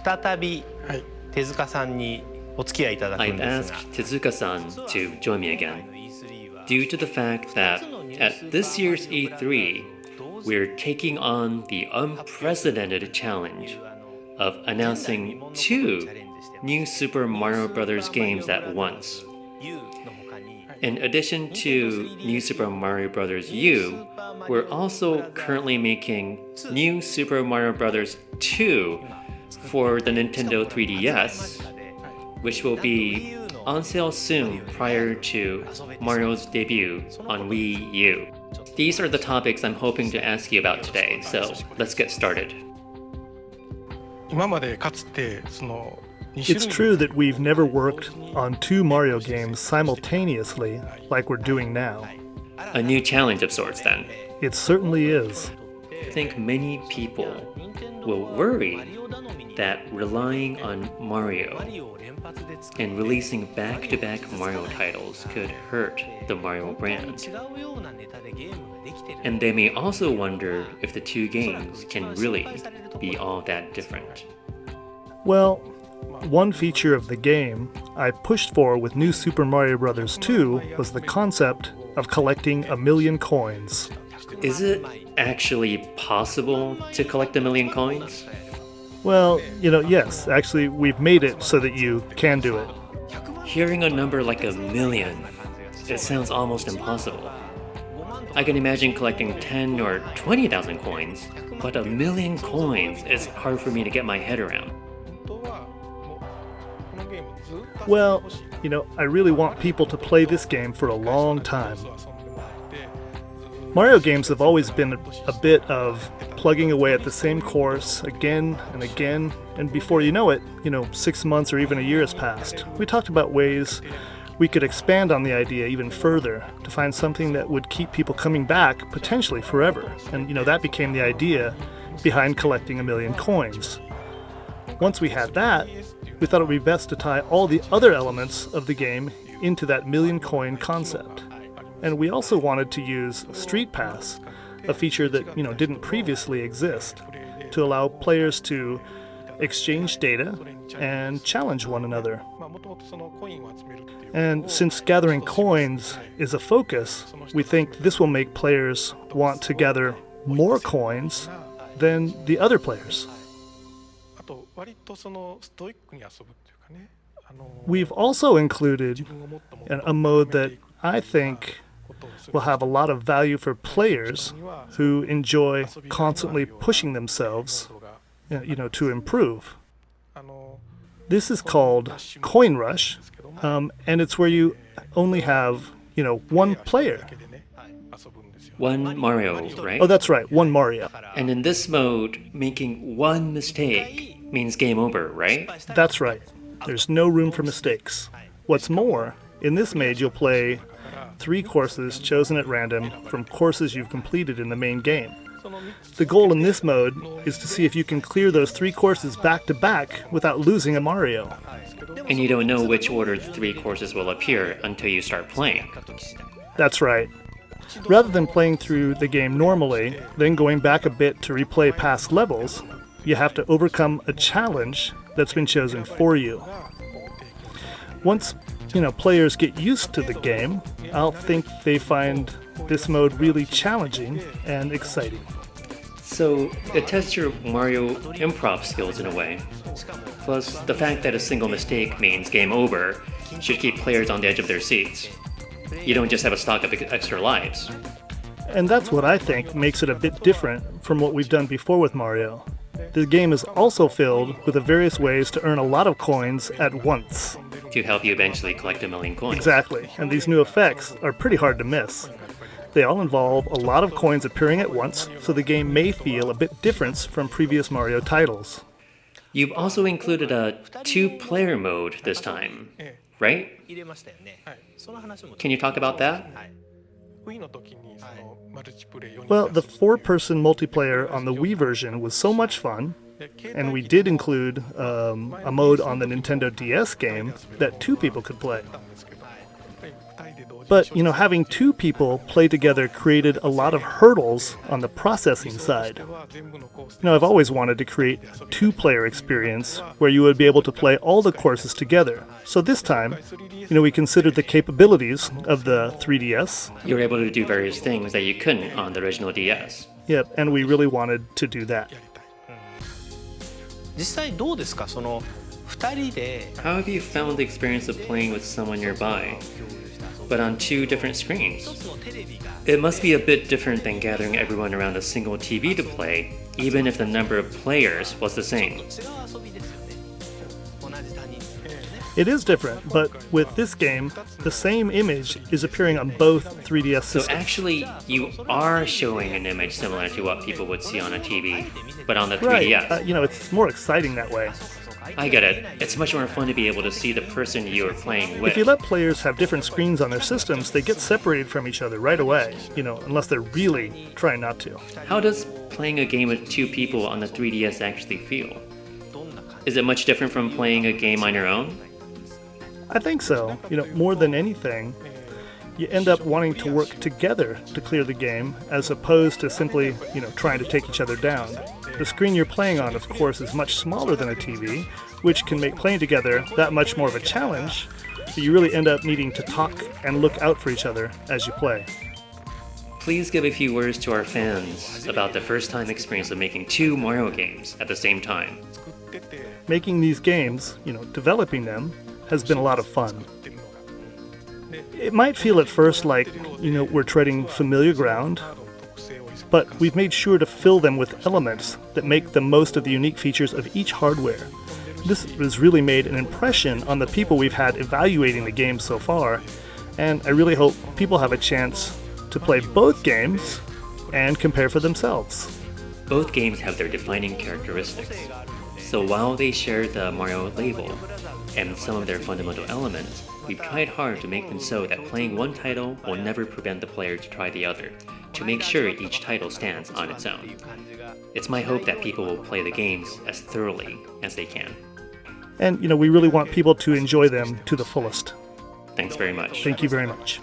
再び手塚さんにお付き合いいただくん I've ですが asked Tezuka-san to join me again due to the fact that at this year's E3, we're taking on the unprecedented challenge of announcing 2 new Super Mario Bros. Games at once. In addition to New Super Mario Bros. U, we're also currently making New Super Mario Bros. 2 for the Nintendo 3DS, which will be on sale soon prior to Mario's debut on Wii U. These are the topics I'm hoping to ask you about today, so let's get started. It's true that we've never worked on 2 Mario games simultaneously like we're doing now. A new challenge of sorts, then. It certainly is. I think many people will worry that relying on Mario and releasing back-to-back Mario titles could hurt the Mario brand. And they may also wonder if the 2 games can really be all that different. Well, one feature of the game I pushed for with New Super Mario Bros. 2 was the concept of collecting 1,000,000 coins. Is it actually possible to collect 1,000,000 coins? Well, yes, actually, we've made it so that you can do it. Hearing a number like 1,000,000, it sounds almost impossible. I can imagine collecting 10 or 20,000 coins, but 1,000,000 coins is hard for me to get my head around. Well, I really want people to play this game for a long time. Mario games have always been a bit of plugging away at the same course again and again, and before you know it, 6 months or even a year has passed. We talked about ways we could expand on the idea even further to find something that would keep people coming back potentially forever, and that became the idea behind collecting 1,000,000 coins. Once we had that, we thought it would be best to tie all the other elements of the game into that 1,000,000 coin concept. And we also wanted to use StreetPass, a feature that didn't previously exist, to allow players to exchange data and challenge one another. And since gathering coins is a focus, we think this will make players want to gather more coins than the other players. We've also included a mode that I think will have a lot of value for players who enjoy constantly pushing themselves, to improve. This is called Coin Rush, and it's where you only have, one player. One Mario, right? Oh, that's right, one Mario. And in this mode, making one mistake means game over, right? That's right. There's no room for mistakes. What's more, in this mode you'll play 3 courses chosen at random from courses you've completed in the main game. The goal in this mode is to see if you can clear those 3 courses back to back without losing a Mario. And you don't know which order the 3 courses will appear until you start playing. That's right. Rather than playing through the game normally, then going back a bit to replay past levels, you have to overcome a challenge that's been chosen for you. Once, players get used to the game, I'll think they find this mode really challenging and exciting. So it tests your Mario improv skills in a way. Plus, the fact that a single mistake means game over should keep players on the edge of their seats. You don't just have a stock of extra lives. And that's what I think makes it a bit different from what we've done before with Mario. The game is also filled with the various ways to earn a lot of coins at once. To help you eventually collect 1,000,000 coins. Exactly, and these new effects are pretty hard to miss. They all involve a lot of coins appearing at once, so the game may feel a bit different from previous Mario titles. You've also included a 2-player mode this time, right? Can you talk about that? Well, the 4-person multiplayer on the Wii version was so much fun, and we did include a mode on the Nintendo DS game that 2 people could play. But, having two people play together created a lot of hurdles on the processing side. I've always wanted to create a two-player experience where you would be able to play all the courses together. So this time, we considered the capabilities of the 3DS. You were able to do various things that you couldn't on the original DS. Yep, and we really wanted to do that. 実際どうですか、その2人で How have you found the experience of playing with someone nearby, but on two different screens? It must be a bit different than gathering everyone around a single TV to play, even if the number of players was the same. It is different, but with this game, the same image is appearing on both 3DS systems. So actually, you are showing an image similar to what people would see on a TV, but on the 3DS. Right, it's more exciting that way. I get it. It's much more fun to be able to see the person you are playing with. If you let players have different screens on their systems, they get separated from each other right away, unless they're really trying not to. How does playing a game with two people on the 3DS actually feel? Is it much different from playing a game on your own? I think so. More than anything, you end up wanting to work together to clear the game as opposed to simply, trying to take each other down. The screen you're playing on, of course, is much smaller than a TV, which can make playing together that much more of a challenge, but you really end up needing to talk and look out for each other as you play. Please give a few words to our fans about the first-time experience of making two Mario games at the same time. Making these games, developing them, has been a lot of fun. It might feel at first like, we're treading familiar ground, but we've made sure to fill them with elements that make the most of the unique features of each hardware. This has really made an impression on the people we've had evaluating the game so far, and I really hope people have a chance to play both games and compare for themselves. Both games have their defining characteristics. So while they share the Mario label and some of their fundamental elements, we've tried hard to make them so that playing one title will never prevent the player to try the other, to make sure each title stands on its own. It's my hope that people will play the games as thoroughly as they can. And, we really want people to enjoy them to the fullest. Thanks very much. Thank you very much.